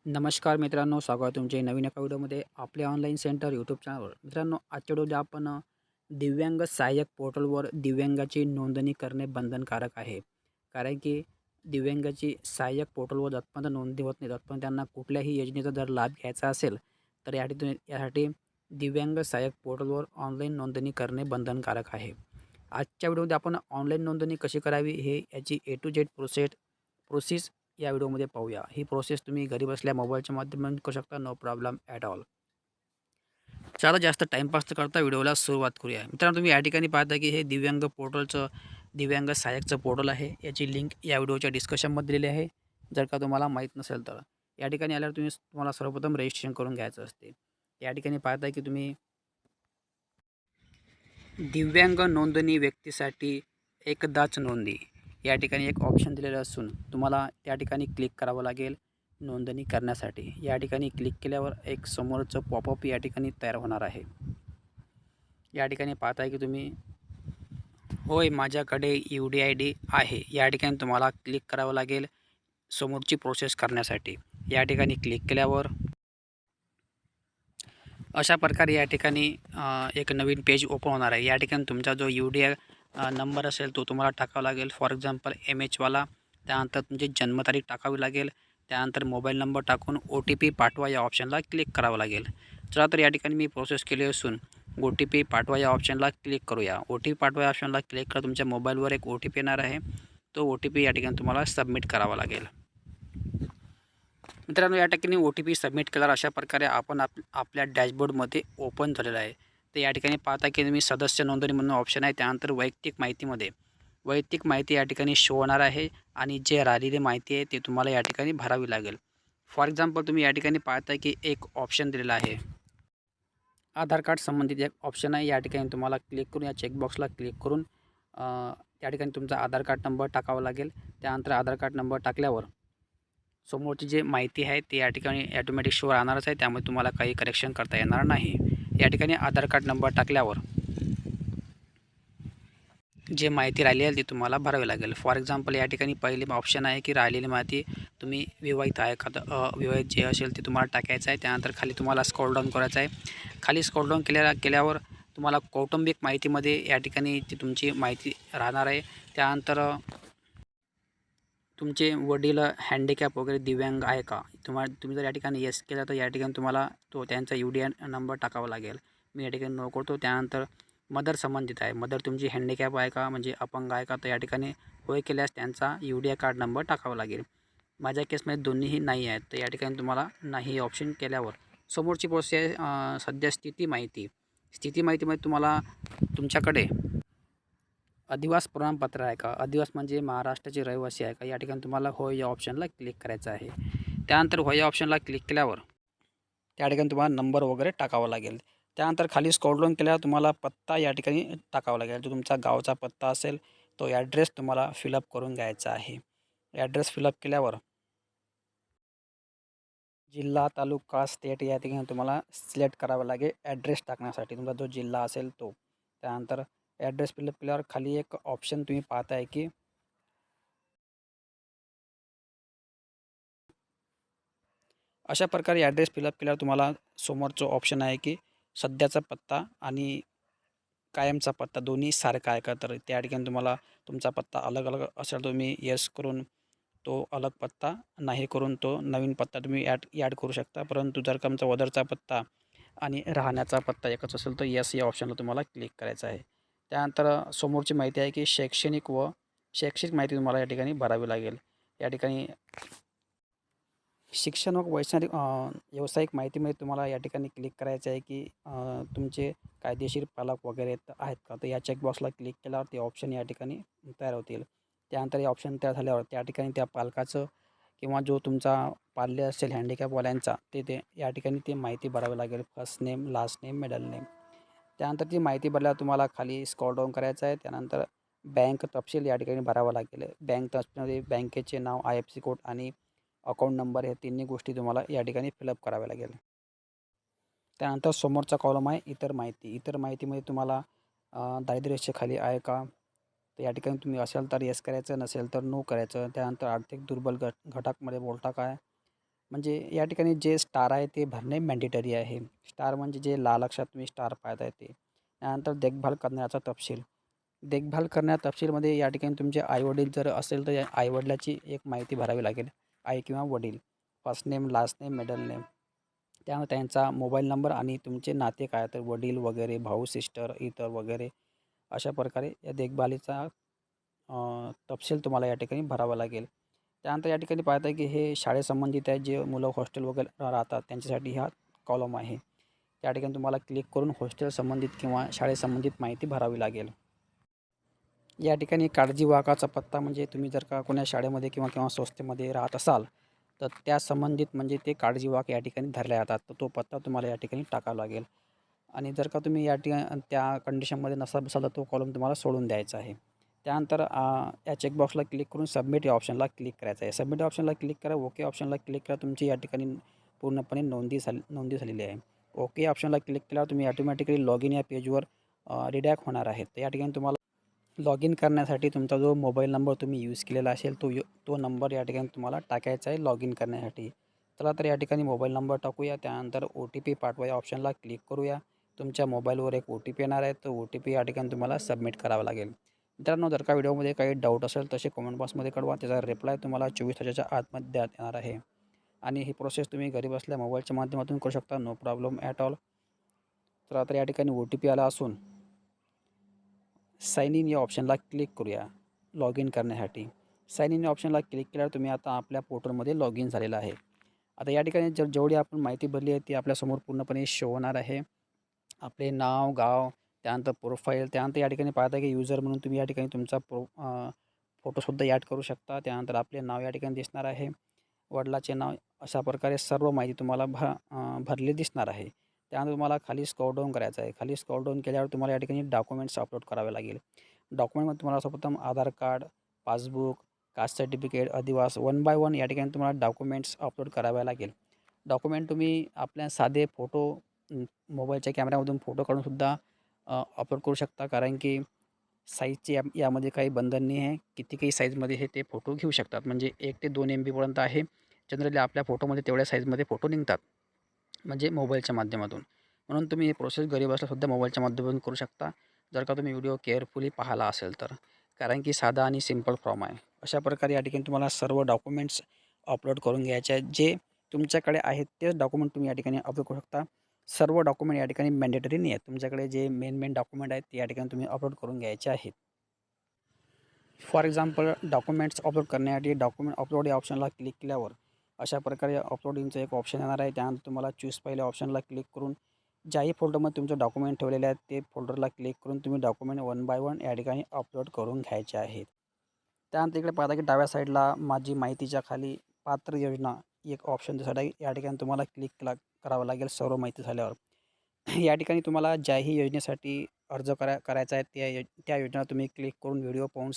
नमस्कार मित्रांनो, स्वागत आहे तुमचे नवीन एका व्हिडिओमध्ये आपल्या ऑनलाईन सेंटर यूट्यूब चॅनलवर. मित्रांनो, आजच्या व्हिडिओमध्ये आपण दिव्यांग सहाय्यक पोर्टलवर दिव्यांगाची नोंदणी करणे बंधनकारक आहे. कारण की दिव्यांगाची सहाय्यक पोर्टलवर जोपर्यंत नोंदणी होत नाही, तोपर्यंत त्यांना कुठल्याही योजनेचा जर लाभ घ्यायचा असेल, तर यासाठी दिव्यांग सहाय्यक पोर्टलवर ऑनलाईन नोंदणी करणे बंधनकारक आहे. आजच्या व्हिडिओमध्ये आपण ऑनलाईन नोंदणी कशी करावी हे याची ए टू झेड प्रोसेस या व्हिडिओमध्ये पाहूया. ही प्रोसेस तुम्ही घरी बसल्या मोबाईलच्या माध्यमातून करू शकता, नो प्रॉब्लेम ॲट ऑल. चला जास्त टाईमपास न करता व्हिडिओला सुरुवात करूया. मित्रांनो, तुम्ही या ठिकाणी पाहता की हे दिव्यांग सहाय्यकचं पोर्टल आहे. याची लिंक या व्हिडिओच्या डिस्कशनमध्ये दिलेली आहे. जर का तुम्हाला माहीत नसेल तर या ठिकाणी आल्यावर तुम्हाला सर्वप्रथम रजिस्ट्रेशन करून घ्यायचं असते. या ठिकाणी पाहता की तुम्ही दिव्यांग नोंदणी व्यक्तीसाठी एकदाच नोंदणी या ठिकाणी एक ऑप्शन दिलेलं असून तुम्हाला त्या ठिकाणी क्लिक करावं लागेल नोंदणी करण्यासाठी. या ठिकाणी क्लिक केल्यावर एक समोरचं पॉपअप या ठिकाणी तयार होणार आहे. या ठिकाणी पाहताय की तुम्ही होय माझ्याकडे UDID आहे, या ठिकाणी तुम्हाला क्लिक करावं लागेल समोरची प्रोसेस करण्यासाठी. या ठिकाणी क्लिक केल्यावर अशा प्रकारे या ठिकाणी एक नवीन पेज ओपन होणार आहे. या ठिकाणी तुमचा जो UDI नंबर असेल तो तुम्हाला टाकावा लागेल. फॉर एक्झाम्पल MH वाला. त्यानंतर तुमची जन्मतारीख टाकावी लागेल. त्यानंतर मोबाईल नंबर टाकून OTP पाठवा या ऑप्शनला क्लिक करावं लागेल. चला तर या ठिकाणी मी प्रोसेस केली असून OTP पाठवा या ऑप्शनला क्लिक करूया. OTP पाठवा या ऑप्शनला क्लिक करा. तुमच्या मोबाईलवर एक OTP येणार आहे. तो OTP या ठिकाणी तुम्हाला सबमिट करावा लागेल. मित्रांनो, या ठिकाणी OTP सबमिट केल्यावर अशा प्रकारे आपण आपल्या डॅशबोर्डमध्ये ओपन झालेलं आहे. तर या ठिकाणी पाहता की तुम्ही सदस्य नोंदणी म्हणून ऑप्शन आहे. त्यानंतर वैयक्तिक माहिती या ठिकाणी शो होणार आहे आणि जे राहिलेली माहिती आहे ते तुम्हाला या ठिकाणी भरावी लागेल. फॉर एक्झाम्पल तुम्ही या ठिकाणी पाहता की एक ऑप्शन दिलेला आहे, आधार कार्ड संबंधित एक ऑप्शन आहे. या ठिकाणी तुम्हाला क्लिक करून या चेकबॉक्सला क्लिक करून त्या ठिकाणी तुमचा आधार कार्ड नंबर टाकावा लागेल. त्यानंतर आधार कार्ड नंबर टाकल्यावर समोरची जी माहिती आहे ती या ठिकाणी ॲटोमॅटिक शो राहणारच आहे. त्यामुळे तुम्हाला काही करेक्शन करता येणार नाही. या ठिकाणी आधार कार्ड नंबर टाकल्यावर जे माहिती राहिली आहे ती तुम्हाला भरावी लागेल. फॉर एक्झाम्पल या ठिकाणी पहिली ऑप्शन आहे की राहिलेली माहिती तुम्ही विवाहित आहे का, विवाहित जे असेल ते तुम्हाला टाकायचं आहे. त्यानंतर खाली तुम्हाला स्क्रॉल डाऊन करायचं आहे. खाली स्क्रॉल डाऊन केल्यावर तुम्हाला कौटुंबिक माहितीमध्ये या ठिकाणी ती तुमची माहिती राहणार आहे. त्यानंतर तुमचे वडील हँडिकॅप वगैरे दिव्यांग आहे का, तुम्ही जर या ठिकाणी येस केलं तर या ठिकाणी तुम्हाला त्यांचा UDI नंबर टाकावा लागेल. मी या ठिकाणी नो करतो. त्यानंतर मदर संबंधित आहे, मदर तुमची हँडिकॅप आहे का, म्हणजे अपंग आहे का, तर या ठिकाणी होय केल्यास त्यांचा UDI कार्ड नंबर टाकावा लागेल. माझ्या केसमध्ये दोन्हीही नाही आहेत, तर या ठिकाणी तुम्हाला नाही ऑप्शन केल्यावर समोरची प्रोसेस सध्या स्थिती माहितीमध्ये तुम्हाला तुमच्याकडे अधिवास प्रमाणपत्र आहे का, अधिवास म्हणजे महाराष्ट्राचे रहिवासी आहे का, या ठिकाणी तुम्हाला होय या ऑप्शनला क्लिक करायचं आहे. त्यानंतर होय या ऑप्शनला क्लिक केल्यावर त्या ठिकाणी तुम्हाला नंबर वगैरे टाकावा लागेल. त्यानंतर खाली स्क्रॉल डाऊन केल्यावर तुम्हाला पत्ता या ठिकाणी टाकावा लागेल. जो तुमचा गावचा पत्ता असेल तो ॲड्रेस तुम्हाला फिलअप करून घ्यायचा आहे. ॲड्रेस फिलअप केल्यावर जिल्हा, तालुका, स्टेट या ठिकाणी तुम्हाला सिलेक्ट करावं लागेल ॲड्रेस टाकण्यासाठी, तुमचा जो जिल्हा असेल तो. त्यानंतर ॲड्रेस फिलअप केल्यावर खाली एक ऑप्शन तुम्ही पाहताय की अशा प्रकारे ॲड्रेस फिलअप केल्यावर तुम्हाला समोरचं ऑप्शन आहे की सध्याचा पत्ता आणि कायमचा पत्ता दोन्ही सारखा आहे का, तर त्या ठिकाणी तुम्हाला तुमचा पत्ता अलग अलग असेल तुम्ही येस करून तो अलग पत्ता, नाही करून तो नवीन पत्ता तुम्ही ॲड करू शकता. परंतु जर का तुमचा वदरचा पत्ता आणि राहण्याचा पत्ता एकच असेल तर येस या ऑप्शनला तुम्हाला क्लिक करायचं आहे. त्यानंतर समोरची माहिती आहे की शैक्षणिक माहिती तुम्हाला या ठिकाणी भरावी लागेल. या ठिकाणी शिक्षण व व्यावसायिक माहितीमध्ये तुम्हाला या ठिकाणी क्लिक करायचं आहे की तुमचे कायदेशीर पालक वगैरे आहेत का, तर या चेकबॉक्सला क्लिक केल्यावर ते ऑप्शन या ठिकाणी तयार होतील. त्यानंतर हे ऑप्शन तयार झाल्यावर त्या ठिकाणी त्या पालकाचं किंवा जो तुमचा पाल्य असेल हँडिकॅपवाल्यांचा ते या ठिकाणी ती माहिती भरावी लागेल. First name, last name, middle name. त्यानंतर ती माहिती भरल्यावर तुम्हाला खाली स्क्रॉल डाऊन करायचं आहे. त्यानंतर बँक तपशील या ठिकाणी भरावा लागेल. बँक तपशीलमध्ये बँकेचे नाव, IFSC कोड आणि अकाउंट नंबर हे तिन्ही गोष्टी तुम्हाला या ठिकाणी फिलअप कराव्या लागेल. त्यानंतर समोरचा कॉलम आहे इतर माहितीमध्ये तुम्हाला दारिद्र्य रेषेखाली आहे का, तर या ठिकाणी तुम्ही असेल तर येस करायचं, नसेल तर नो करायचं. त्यानंतर आर्थिक दुर्बल घटकामध्ये बोलता काय, म्हणजे या ठिकाणी जे स्टार आहे ते भरणे मॅन्डेटरी आहे. स्टार म्हणजे जे लाल अक्षरात तुम्ही स्टार पाहत आहे ते. त्यानंतर देखभाल करण्याचा तपशील. देखभाल करण्याच्या तपशीलमध्ये या ठिकाणी तुमचे आई-वडील जर असेल तर या आई-वडिलाची एक माहिती भरावी लागेल. आई किंवा वडील. First name, last name, middle name. त्यानंतर त्यांचा मोबाईल नंबर आणि तुमचे नाते काय तर वडील वगैरे, भाऊ, सिस्टर, इतर वगैरे अशा प्रकारे या देखभालीचा तपशील तुम्हाला या ठिकाणी भरावा लागेल. त्यानंतर या ठिकाणी पाहत आहे की हे शाळेसंबंधित आहे. जे मुलं हॉस्टेल वगैरे राहतात त्यांच्यासाठी हा कॉलम आहे. त्या ठिकाणी तुम्हाला क्लिक करून हॉस्टेल संबंधित किंवा शाळेसंबंधित माहिती भरावी लागेल. या ठिकाणी काळजी वाहकाचा पत्ता म्हणजे तुम्ही जर का कोण्या शाळेमध्ये किंवा संस्थेमध्ये राहत असाल, तर त्या संबंधित म्हणजे ते काळजी वाहक या ठिकाणी धरले जातात. तर तो पत्ता तुम्हाला या ठिकाणी टाकावा लागेल. आणि जर का तुम्ही या ठिकाणी त्या कंडिशनमध्ये नसाल तर तो कॉलम तुम्हाला सोडून द्यायचा आहे. त्यानंतर या चेकबॉक्सला क्लिक करून सबमिट या ऑप्शनला क्लिक करायचं आहे. सबमिट या ऑप्शनला क्लिक करा. ओके ऑप्शनला क्लिक करा. तुमची या ठिकाणी पूर्णपणे नोंदी झालेली आहे. ओके ऑप्शनला क्लिक केल्यावर तुम्ही ऑटोमॅटिकली लॉग इन या पेजवर रिडायरेक्ट होणार आहेत. तर या ठिकाणी तुम्हाला लॉग इन करण्यासाठी तुमचा जो मोबाईल नंबर तुम्ही यूज केलेला असेल तो नंबर या ठिकाणी तुम्हाला टाकायचा आहे लॉग इन करण्यासाठी. चला तर या ठिकाणी मोबाईल नंबर टाकूया. त्यानंतर OTP पाठवा या ऑप्शनला क्लिक करूया. तुमच्या मोबाईलवर एक OTP येणार आहे. तो OTP या ठिकाणी तुम्हाला सबमिट करावा लागेल. मित्रांनो, जर का व्हिडिओमध्ये काही डाऊट असेल तसे कमेंट बॉक्समध्ये कळवा. त्याचा रिप्लाय तुम्हाला 24 तासाच्या आतमध्ये देण्यात येणार आहे. आणि ही प्रोसेस तुम्ही घरी बसल्या मोबाईलच्या माध्यमातून करू शकता. No problem at all. तर आता या ठिकाणी OTP आला असून साइन इन या ऑप्शनला क्लिक करूया लॉग इन करण्यासाठी. साइन इन या ऑप्शनला क्लिक केल्यावर तुम्ही आता आपल्या पोर्टलमध्ये लॉग इन झालेला आहे. आता या ठिकाणी जेवढी आपण माहिती भरली आहे ती आपल्यासमोर पूर्णपणे शो होणार आहे. आपले नाव, गाव, त्यानंतर प्रोफाईल, त्यानंतर या ठिकाणी पाहता की यूजर म्हणून तुम्ही या ठिकाणी तुमचा फोटोसुद्धा ॲड करू शकता. त्यानंतर आपले नाव या ठिकाणी दिसणार आहे. वडिलांचे नाव अशा प्रकारे सर्व माहिती तुम्हाला भरली दिसणार आहे. त्यानंतर तुम्हाला खाली स्क्रॉल डाऊन करायचं आहे. खाली स्क्रॉल डाऊन केल्यावर तुम्हाला या ठिकाणी डॉक्युमेंट्स अपलोड करावे लागेल. डॉक्युमेंटमध्ये तुम्हाला सर्वप्रथम आधार कार्ड, पासबुक, कास्ट सर्टिफिकेट, अधिवास वन बाय वन या ठिकाणी तुम्हाला डॉक्युमेंट्स अपलोड करावे लागेल. डॉक्युमेंट तुम्ही आपल्या साधे फोटो मोबाईलच्या कॅमेऱ्यामधून फोटो काढूनसुद्धा अपलोड करू शकता. कारण की साईजची यामध्ये काही बंधन नाही आहे. कितीही साईजमध्ये हे ते फोटो घेऊ शकतात. म्हणजे 1 ते 2 MB पर्यंत आहे. जनरली आपल्या फोटोमध्ये तेवढ्या साईजमध्ये फोटो निघतात. म्हणजे मोबाईलच्या माध्यमातून. म्हणून तुम्ही ही प्रोसेस घरी बसल्यासुद्धा मोबाईलच्या माध्यमातून करू शकता. जर का तुम्ही व्हिडिओ केअरफुली पाहिला असेल तर. कारण की साधा आणि सिंपल फॉर्म आहे. अशा प्रकारे या ठिकाणी तुम्हाला सर्व डॉक्युमेंट्स अपलोड करून घ्यायचे आहेत. जे तुमच्याकडे आहेत तेच डॉक्युमेंट तुम्ही या ठिकाणी अपलोड करू शकता. सर्व डॉक्युमेंट या ठिकाणी मॅन्डेटरी नाही आहेत. तुमच्याकडे जे मेन डॉक्युमेंट आहेत ते या ठिकाणी तुम्ही अपलोड करून घ्यायचे आहेत. फॉर एक्झाम्पल डॉक्युमेंट्स अपलोड करण्यासाठी डॉक्युमेंट अपलोड या ऑप्शनला क्लिक केल्यावर अशा प्रकारे अपलोडिंगचं एक ऑप्शन येणार आहे. त्यानंतर तुम्हाला चूज पहिल्या ऑप्शनला क्लिक करून ज्याही फोल्डरमध्ये तुमचे डॉक्युमेंट ठेवलेले आहेत ते फोल्डरला क्लिक करून तुम्ही डॉक्युमेंट वन बाय वन या ठिकाणी अपलोड करून घ्यायचे आहेत. त्यानंतर इकडे पाहता की डाव्या साईडला माझी माहितीच्या खाली पात्र योजना एक ऑप्शन दिसत आहे. या ठिकाणी तुम्हाला क्लिक करावं लागेल सर्व माहिती झाल्यावर. या ठिकाणी तुम्हाला ज्याही योजनेसाठी अर्ज करायचा आहे त्या योजना तुम्ही क्लिक करून व्हिडिओ पाहून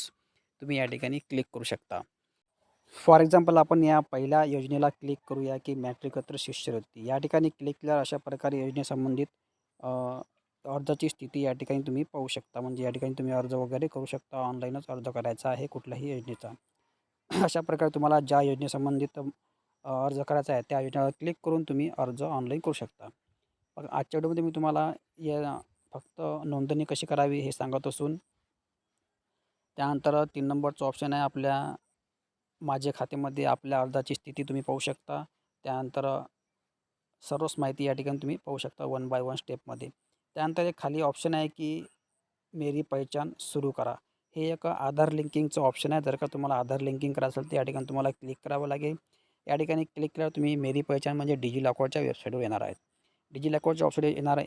तुम्ही या ठिकाणी क्लिक करू शकता. फॉर एक्झाम्पल आपण या पहिल्या योजनेला क्लिक करूया की मॅट्रिकोत्तर शिष्यवृत्ती. या ठिकाणी क्लिक केल्यावर अशा प्रकारे योजनेसंबंधित अर्जाची स्थिती या ठिकाणी तुम्ही पाहू शकता. म्हणजे या ठिकाणी तुम्ही अर्ज वगैरे करू शकता. ऑनलाईनच अर्ज करायचा आहे कुठल्याही योजनेचा. अशा प्रकारे तुम्हाला ज्या योजनेसंबंधित अर्ज करायचा आहे त्या योजनेवर क्लिक करून तुम्ही अर्ज ऑनलाईन करू शकता. आजच्या व्हिडिओमध्ये मी तुम्हाला या फक्त नोंदणी कशी करावी हे सांगत असून त्यानंतर 3 नंबरचं ऑप्शन आहे आपल्या माझे खात्यामध्ये आपल्या अर्जाची स्थिती तुम्ही पाहू शकता. त्यानंतर सर्वच माहिती या ठिकाणी तुम्ही पाहू शकता वन बाय वन स्टेपमध्ये. त्यानंतर एक खाली ऑप्शन आहे की मेरी पहचान सुरू करा. हे एक आधार लिंकिंगचं ऑप्शन आहे. जर का तुम्हाला आधार लिंकिंग करायचं असेल तर या ठिकाणी तुम्हाला क्लिक करावं लागेल. या ठिकाणी क्लिक केल्यावर तुम्ही मेरी पहचान म्हणजे डिजिलॉकरच्या वेबसाईटवर येणार आहेत. डिजिलॉकरच्या वेबसाईटवर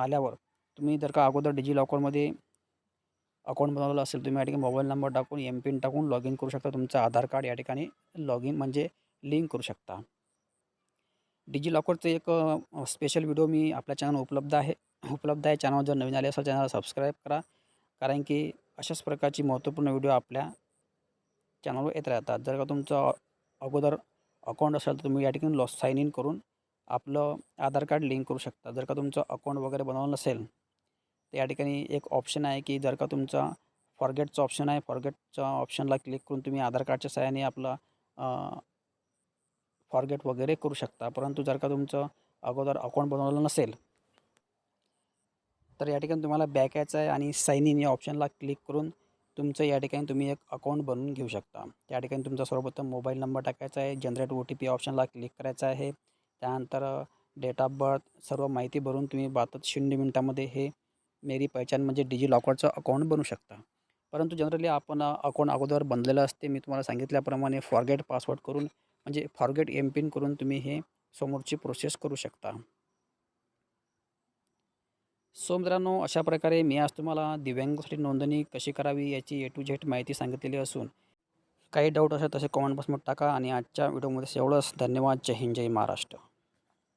आल्यावर तुम्ही जर का अगोदर डिजिलॉकरमध्ये अकाउंट बनवलं असेल तुम्ही या ठिकाणी मोबाईल नंबर टाकून एम-पिन टाकून लॉग इन करू शकता. तुमचं आधार कार्ड या ठिकाणी लॉग इन म्हणजे लिंक करू शकता. डिजिलॉकरचं एक स्पेशल व्हिडिओ मी आपल्या चॅनलवर उपलब्ध आहे. चॅनलवर जर नवीन आले असेल चॅनलला सबस्क्राईब करा. कारण की अशाच प्रकारची महत्त्वपूर्ण व्हिडिओ आपल्या चॅनलवर येत राहतात. जर का तुमचं अगोदर अकाउंट असेल तर तुम्ही या ठिकाणी साइन इन करून आपलं आधार कार्ड लिंक करू शकता. जर का तुमचं अकाउंट वगैरे बनवलं नसेल तर या ठिकाणी एक ऑप्शन आहे की जर का तुमचा फॉरगेटचा ऑप्शन आहे. फॉरगेटच्या ऑप्शनला क्लिक करून तुम्ही आधार कार्डच्या सहाय्याने आपला फॉरगेट वगैरे करू शकता. परंतु जर का तुमचं अगोदर अकाउंट बनवलं नसेल तर या ठिकाणी तुम्हाला बॅक यायचं आहे आणि साइन इन या ऑप्शनला क्लिक करून तुमचं या ठिकाणी तुम्ही एक अकाउंट बनवून घेऊ शकता. त्या ठिकाणी तुमचा सर्वप्रथम मोबाईल नंबर टाकायचा आहे, जनरेट OTP ऑप्शनला क्लिक करायचं आहे. त्यानंतर डेट ऑफ बर्थ सर्व माहिती भरून तुम्ही 0 मिनिटामध्ये हे मेरी पहचान म्हणजे डिजिलॉकरचं अकाउंट बनवू शकता. परंतु जनरली आपण अकाउंट अगोदर बनलेलं असते. मी तुम्हाला सांगितल्याप्रमाणे फॉरगेट पासवर्ड करून म्हणजे फॉरगेट एम-पिन करून तुम्ही हे समोरची प्रोसेस करू शकता. सो मित्रांनो, अशा प्रकारे मी आज तुम्हाला दिव्यांगासाठी नोंदणी कशी करावी याची A to Z माहिती सांगितलेली असून काही डाऊट असेल तसे कमेंट बॉक्समध्ये टाका आणि आजच्या व्हिडिओमध्ये एवढंच. धन्यवाद. जय हिंद, जय महाराष्ट्र.